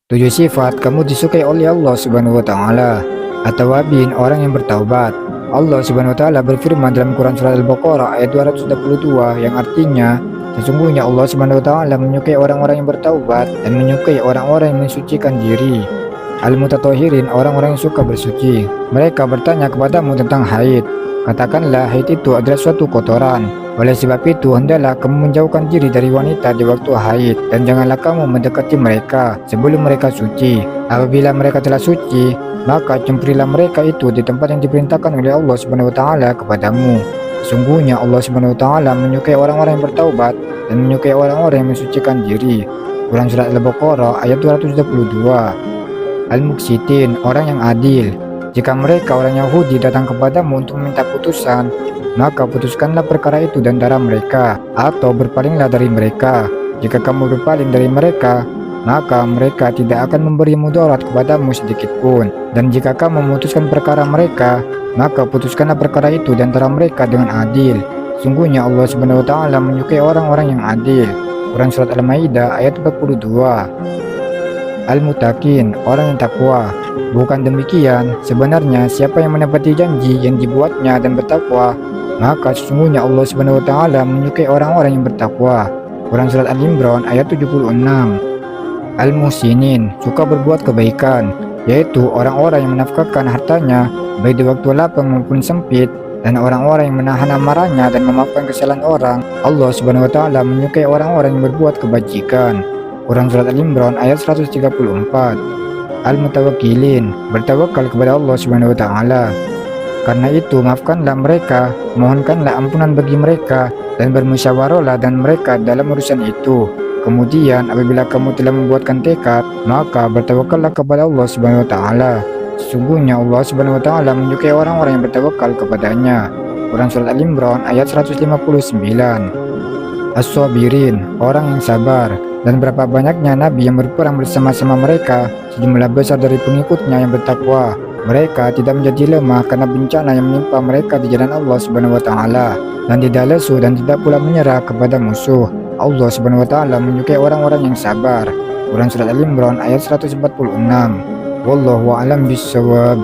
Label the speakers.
Speaker 1: 7 sifat kamu disukai oleh Allah Subhanahu wa taala. At-Tawwabin, orang yang bertaubat. Allah Subhanahu wa taala berfirman dalam Quran surat Al-Baqarah ayat 222 yang artinya sesungguhnya Allah Subhanahu wa taala menyukai orang-orang yang bertaubat dan menyukai orang-orang yang mensucikan diri. Al-Mutatahhirin, orang-orang yang suka bersuci. Mereka bertanya kepadamu tentang haid. Katakanlah haid itu adalah suatu kotoran. Oleh sebab itu, hendaklah kamu menjauhkan diri dari wanita di waktu haid, dan janganlah kamu mendekati mereka sebelum mereka suci. Apabila mereka telah suci, maka cempeриlah mereka itu di tempat yang diperintahkan oleh Allah Subhanahu wa taala kepadamu. Sesungguhnya Allah Subhanahu wa taala menyukai orang-orang yang bertaubat dan menyukai orang-orang yang mensucikan diri. Quran surat Al-Baqarah ayat 222. Al-Muqsitin, orang yang adil. Jika mereka orang Yahudi datang kepadamu untuk meminta putusan, maka putuskanlah perkara itu di antara mereka, atau berpalinglah dari mereka. Jika kamu berpaling dari mereka, maka mereka tidak akan memberi mudarat kepadamu sedikitpun. Dan jika kamu memutuskan perkara mereka, maka putuskanlah perkara itu di antara mereka dengan adil. Sungguhnya Allah Subhanahu wa taala menyukai orang-orang yang adil. Quran surat Al-Maidah ayat 42. Al-Muttaqin, orang yang takwa. Bukan demikian, sebenarnya siapa yang menepati janji yang dibuatnya dan bertakwa, maka sesungguhnya Allah Subhanahu wa taala menyukai orang-orang yang bertakwa. Quran surat Al-Imran ayat 76. Al-Muhsinin, suka berbuat kebaikan, yaitu orang-orang yang menafkahkan hartanya baik di waktu lapang maupun sempit, dan orang-orang yang menahan amarahnya dan memaafkan kesalahan orang. Allah Subhanahu wa taala menyukai orang-orang yang berbuat kebajikan. Quran surat Al-Imran ayat 134. Al-Mutawakkilin, bertawakal kepada Allah Subhanahu wa taala. Karena itu maafkanlah mereka, mohonkanlah ampunan bagi mereka, dan bermusyawarahlah dan mereka dalam urusan itu. Kemudian apabila kamu telah membuatkan tekad, maka bertawakallah kepada Allah Subhanahu wa taala. Sesungguhnya Allah Subhanahu wa taala menyukai orang-orang yang bertawakal kepadanya. Quran surat Al-Imran ayat 159. As-Sabirin, orang yang sabar. Dan berapa banyaknya nabi yang berperang bersama-sama mereka, sejumlah besar dari pengikutnya yang bertakwa. Mereka tidak menjadi lemah karena bencana yang menimpa mereka di jalan Allah Subhanahu wa taala, dan tidak lesu dan tidak pula menyerah kepada musuh. Allah Subhanahu wa taala menyukai orang-orang yang sabar. Quran surat Al-Imran ayat 146. Wallahu a'lam bishawab.